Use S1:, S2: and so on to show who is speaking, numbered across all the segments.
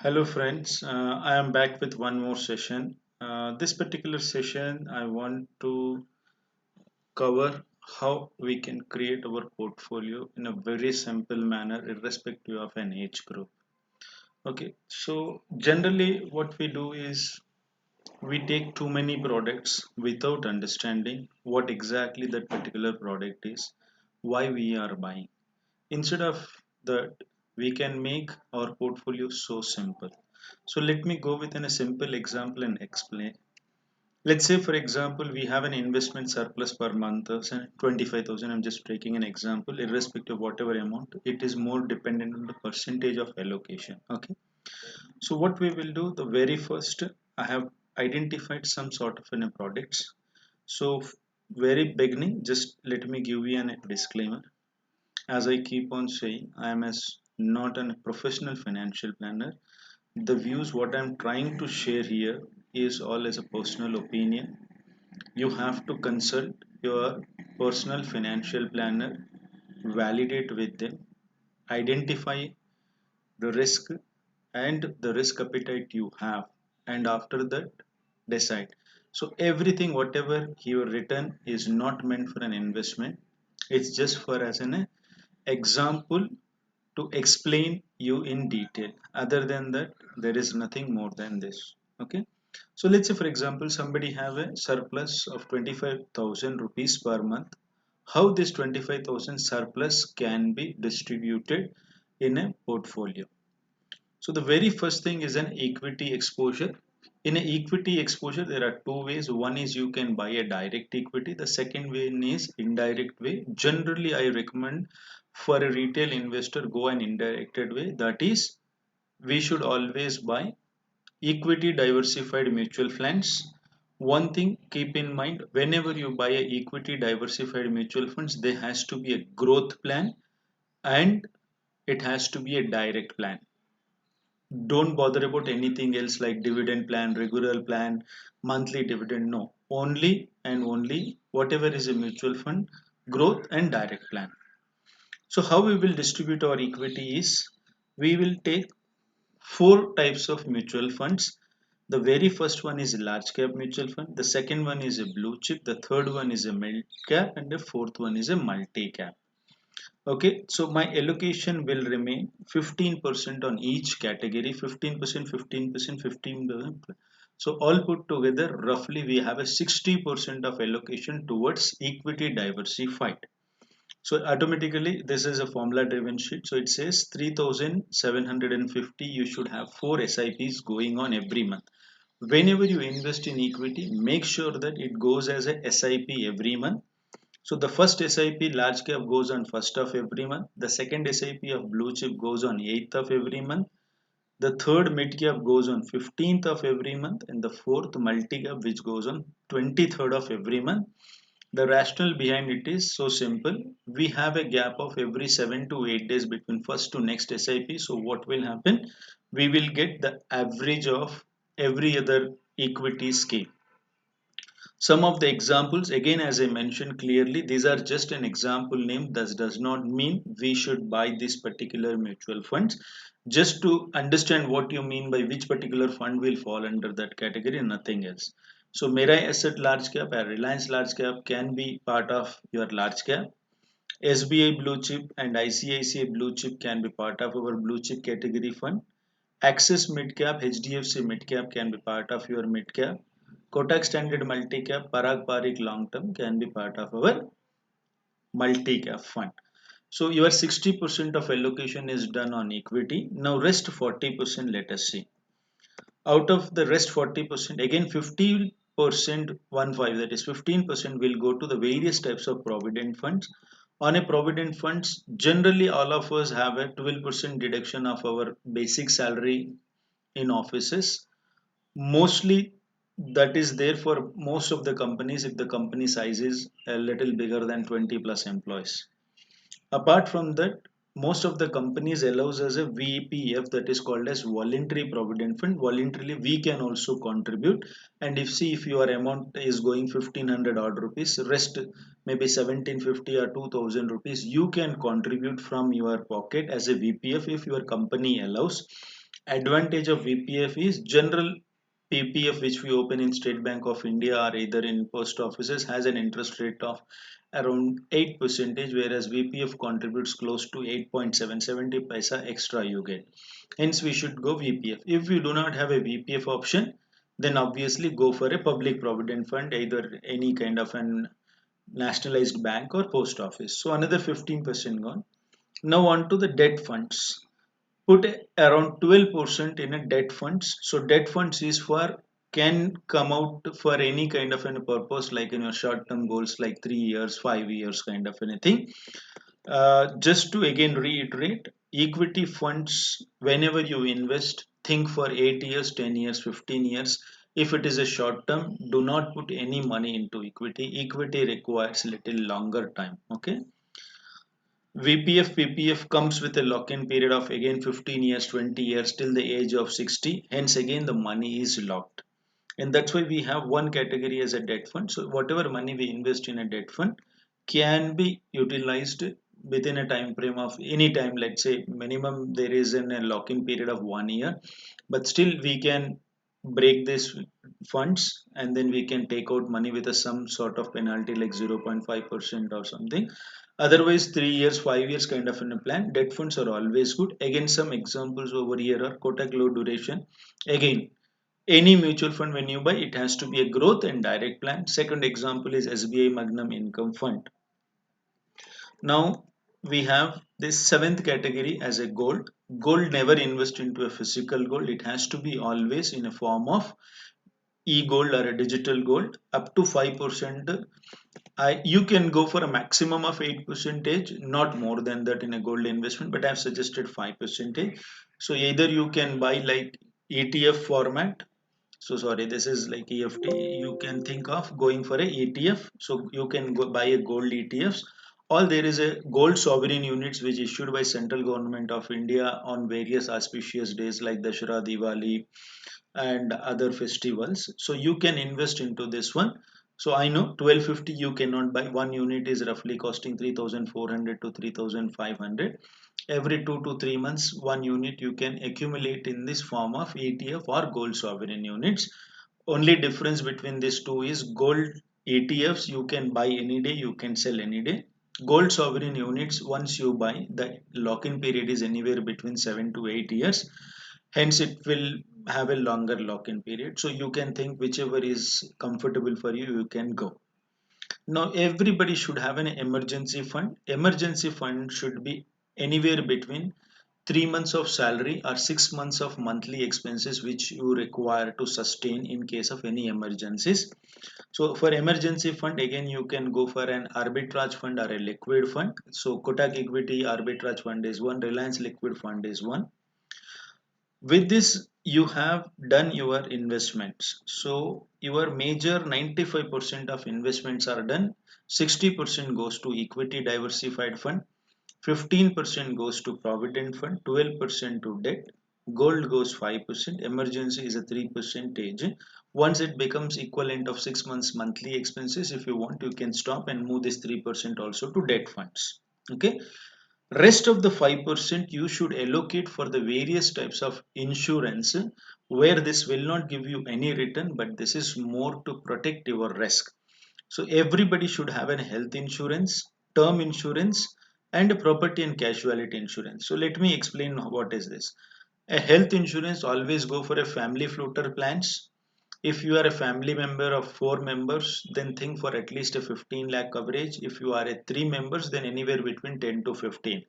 S1: Hello friends, I am back with one more session. This particular session I want to cover how we can create our portfolio in a very simple manner irrespective of an age group. Okay, so generally what we do is we take too many products without understanding what exactly that particular product is, why we are buying. Instead of that, we can make our portfolio so simple. So let me go with a simple example and explain. Let's say, for example, we have an investment surplus per month of say 25,000. I'm just taking an example, irrespective of whatever amount. It is more dependent on the percentage of allocation. Okay. So what we will do, the very first, I have identified some sort of products. So very beginning, just let me give you a disclaimer. As I keep on saying, I am as not a professional financial planner. The views what I'm trying to share here is all as a personal opinion. You have to consult your personal financial planner, validate with them, identify the risk and the risk appetite you have, and after that decide. So everything whatever you written is not meant for an investment. It's just for as an example to explain you in detail. Other than that, there is nothing more than this. Okay. So let's say for example somebody have a surplus of 25,000 rupees per month. How this 25,000 surplus can be distributed in a portfolio? So the very first thing is an equity exposure. In an equity exposure, there are two ways. One is you can buy a direct equity. The second way is indirect way. Generally, I recommend for a retail investor go an indirected way. That is, we should always buy equity diversified mutual funds. One thing keep in mind, whenever you buy a equity diversified mutual funds, there has to be a growth plan and it has to be a direct plan. Don't bother about anything else like dividend plan, regular plan, monthly dividend. No, only and only whatever is a mutual fund, growth and direct plan. So how we will distribute our equity is we will take four types of mutual funds. The very first one is a large cap mutual fund, the second one is a blue chip, the third one is a mid cap, and the fourth one is a multi cap. Okay, so my allocation will remain 15% on each category, 15%, 15%, 15%. So all put together, roughly we have a 60% of allocation towards equity diversified. So automatically, this is a formula driven sheet. So it says 3,750, you should have four SIPs going on every month. Whenever you invest in equity, make sure that it goes as a SIP every month. So the first SIP large cap goes on 1st of every month. The second SIP of blue chip goes on 8th of every month. The third mid cap goes on 15th of every month, and the fourth multi cap which goes on 23rd of every month. The rationale behind it is so simple. We have a gap of every 7 to 8 days between first to next SIP. So what will happen? We will get the average of every other equity scheme. Some of the examples, again, as I mentioned clearly, these are just an example name. That does not mean we should buy this particular mutual funds. Just to understand what you mean by which particular fund will fall under that category, nothing else. So Mirae Asset Large Cap and Reliance Large Cap can be part of your large cap. SBI Blue Chip and ICICI Blue Chip can be part of our blue chip category fund. Axis Mid Cap, HDFC Mid Cap can be part of your mid cap. Kotak Standard Multi Cap, Parag Parikh Long Term can be part of our multi cap fund. So your 60% of allocation is done on equity. Now rest 40% let us see. Out of the rest 40%, again 50% 1 5, that is 15% will go to the various types of provident funds. On a provident funds, generally all of us have a 12% deduction of our basic salary in offices. Mostly that is there for most of the companies if the company size is a little bigger than 20 plus employees. Apart from that, most of the companies allows us a VPF, that is called as voluntary provident fund. Voluntarily we can also contribute, and if see if your amount is going 1500 odd rupees, rest maybe 1750 or 2000 rupees you can contribute from your pocket as a VPF if your company allows. advantage of VPF is general PPF which we open in State Bank of India or either in post offices has an interest rate of around 8%, whereas VPF contributes close to 8.770 paisa extra you get. Hence we should go VPF. If you do not have a VPF option, then obviously go for a public provident fund, either any kind of an nationalized bank or post office. So another 15% gone. Now on to the debt funds. Put around 12% in a debt funds. So debt funds is for can come out for any kind of a purpose, like in your short term goals like 3 years, 5 years kind of anything. Just to again reiterate, equity funds, whenever you invest, think for 8 years, 10 years, 15 years. If it is a short term, do not put any money into equity. Equity requires little longer time. Okay. VPF PPF comes with a lock-in period of again 15 years, 20 years till the age of 60. Hence again the money is locked. And that's why we have one category as a debt fund. So whatever money we invest in a debt fund can be utilized within a time frame of any time. Let's say minimum there is a lock-in period of 1 year, but still we can break this funds and then we can take out money with some sort of penalty like 0.5% or something. Otherwise 3 years, 5 years kind of in a plan. Debt funds are always good. Again, some examples over here are Kotak low duration. Again, any mutual fund when you buy, it has to be a growth and direct plan. Second example is SBI Magnum Income Fund. Now we have this seventh category as a gold. Gold never invest into a physical gold. It has to be always in a form of e-gold or a digital gold up to 5%. You can go for a maximum of 8%, not more than that in a gold investment, but I've suggested 5%. So either you can buy like ETF format. So sorry, this is like EFT. You can think of going for a ETF. So you can go buy a gold ETFs. Or there is a gold sovereign units which is issued by central government of India on various auspicious days like Dashera, Diwali, and other festivals. So you can invest into this one. So I know 1250 you cannot buy. One unit is roughly costing 3400 to 3500. Every 2 to 3 months, one unit you can accumulate in this form of ETF or gold sovereign units. Only difference between these two is gold ETFs you can buy any day, you can sell any day. Gold sovereign units, once you buy, the lock-in period is anywhere between 7 to 8 years. Hence, it will have a longer lock-in period. So you can think whichever is comfortable for you, you can go. Now, everybody should have an emergency fund. Emergency fund should be anywhere between 3 months of salary or 6 months of monthly expenses which you require to sustain in case of any emergencies. So for emergency fund, again you can go for an arbitrage fund or a liquid fund. So Kotak Equity arbitrage fund is one, Reliance liquid fund is one. With this you have done your investments. So your major 95% of investments are done. 60% goes to equity diversified fund, 15% goes to provident fund, 12% to debt, gold goes 5%, emergency is a 3%. Once it becomes equivalent of 6 months monthly expenses, if you want, you can stop and move this 3% also to debt funds. Okay. Rest of the 5% you should allocate for the various types of insurance where this will not give you any return, but this is more to protect your risk. So everybody should have a health insurance, term insurance, and a property and casualty insurance. So let me explain what is this. A health insurance, always go for a family floater plans. If you are a family member of 4 members, then think for at least a 15 lakh coverage. If you are a 3 members, then anywhere between 10 to 15.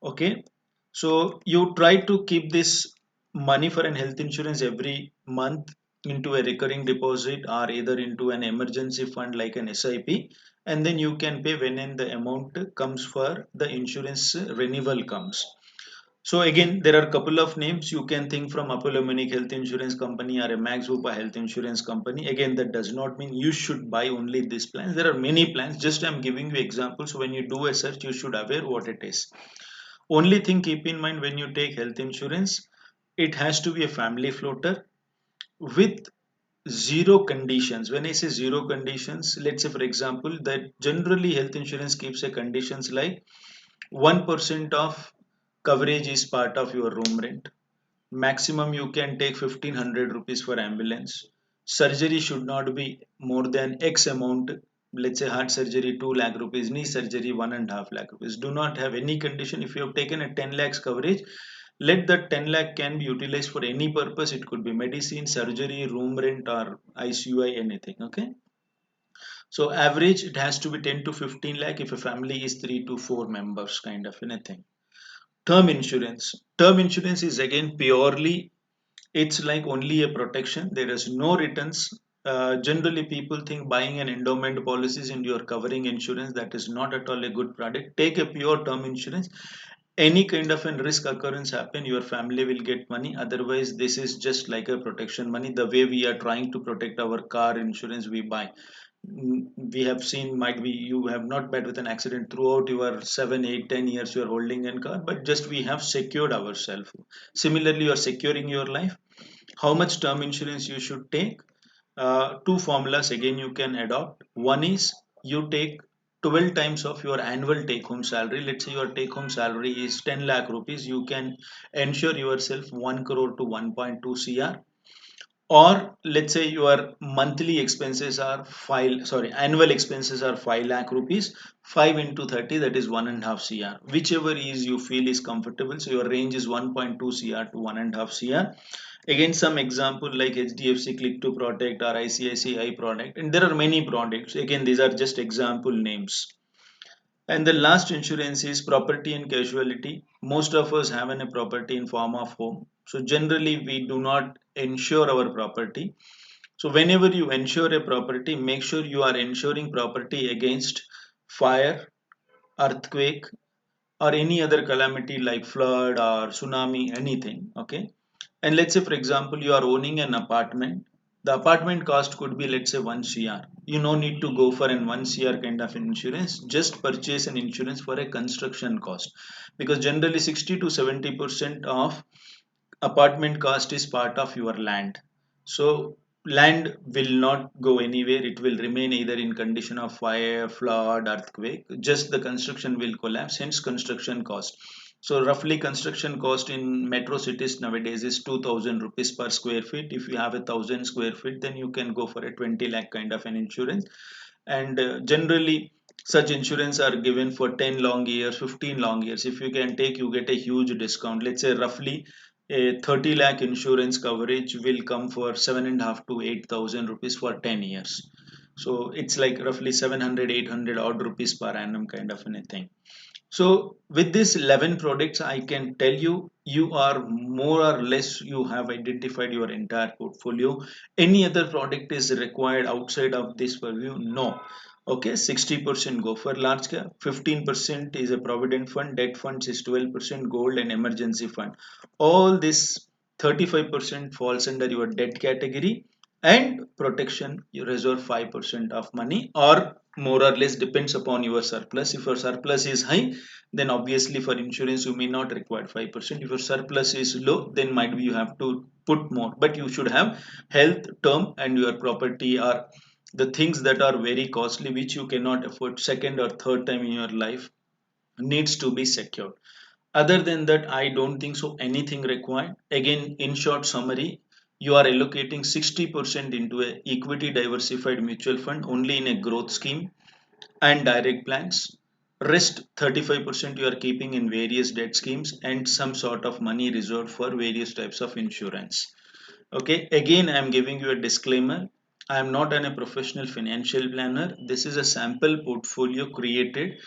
S1: Okay. So you try to keep this money for an health insurance every month into a recurring deposit or either into an emergency fund like an SIP, and then you can pay when the amount comes for the insurance renewal comes. So again, there are a couple of names you can think from Apollo Munich Health Insurance Company or a Max Bupa Health Insurance Company. Again, that does not mean you should buy only these plans. There are many plans. Just I'm giving you examples. So when you do a search, you should aware what it is. Only thing keep in mind when you take health insurance, it has to be a family floater with zero conditions. When I say zero conditions, let's say for example that generally health insurance keeps a conditions like 1% of coverage is part of your room rent, maximum you can take 1500 rupees for ambulance. Surgery should not be more than X amount. Let's say heart surgery 2 lakh rupees, knee surgery 1.5 lakh rupees. Do not have any condition. If you have taken a 10 lakhs coverage, let that 10 lakh can be utilized for any purpose. It could be medicine, surgery, room rent, or ICUI, anything. Okay. So average it has to be 10 to 15 lakh if a family is 3 to 4 members, kind of anything. Term insurance. Term insurance is again purely, it's like only a protection. There is no returns. Generally, people think buying an endowment policies and you're covering insurance. That is not at all a good product. Take a pure term insurance. Any kind of a risk occurrence happen, your family will get money. Otherwise, this is just like a protection money. The way we are trying to protect our car insurance we buy. We have seen, might be you have not met with an accident throughout your 7, 8, 10 years you are holding a car, but just we have secured ourselves. Similarly, you are securing your life. How much term insurance you should take? Two formulas again you can adopt. One is you take 12 times of your annual take home salary. Let's say your take home salary is 10 lakh rupees. You can insure yourself 1 crore to 1.2 cr. Or let's say your monthly expenses are 5, sorry, annual expenses are 5 lakh rupees. 5 into 30, that is 1.5 cr. Whichever is you feel is comfortable. So your range is 1.2 cr to 1.5 cr. Again, some example like HDFC Click to Protect or ICICI product, and there are many products. Again, these are just example names. And the last insurance is property and casualty. Most of us have a property in form of home. So generally, we do not insure our property. So whenever you insure a property, make sure you are insuring property against fire, earthquake, or any other calamity like flood or tsunami, anything. Okay. And let's say, for example, you are owning an apartment. The apartment cost could be, let's say, 1 CR. You no need to go for an 1 CR kind of insurance. Just purchase an insurance for a construction cost. Because generally 60 to 70% of apartment cost is part of your land. So land will not go anywhere. It will remain either in condition of fire, flood, earthquake. Just the construction will collapse, hence construction cost. So roughly construction cost in metro cities nowadays is 2000 rupees per square feet. If you have 1,000 square feet, then you can go for a 20 lakh kind of an insurance. And generally such insurance are given for 10 long years, 15 long years. If you can take, you get a huge discount. Let's say roughly a 30 lakh insurance coverage will come for 7.5 to 8,000 rupees for 10 years. So it's like roughly 700, 800 odd rupees per annum kind of anything. So with this 11 products, I can tell you, you are more or less, you have identified your entire portfolio. Any other product is required outside of this purview? No. Okay, 60% go for large cap, 15% is a provident fund, debt funds is 12%, gold and emergency fund. All this 35% falls under your debt category, and protection you reserve 5% of money, or more or less depends upon your surplus. If your surplus is high, then obviously for insurance you may not require 5%. If your surplus is low, then might be you have to put more, but you should have health, term, and your property are the things that are very costly, which you cannot afford second or third time in your life, needs to be secured. Other than that, I don't think so anything required. Again, in short summary, you are allocating 60% into a equity diversified mutual fund only in a growth scheme and direct plans. Rest 35% you are keeping in various debt schemes and some sort of money reserved for various types of insurance. Okay, again, I am giving you a disclaimer. I am not a professional financial planner. This is a sample portfolio created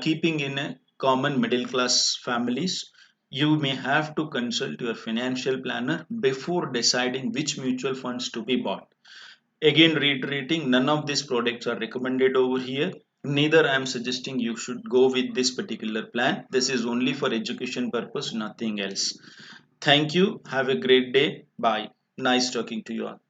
S1: keeping in a common middle class families. You may have to consult your financial planner before deciding which mutual funds to be bought. Again, reiterating, none of these products are recommended over here. Neither I am suggesting you should go with this particular plan. This is only for education purpose, nothing else. Thank you. Have a great day. Bye. Nice talking to you all.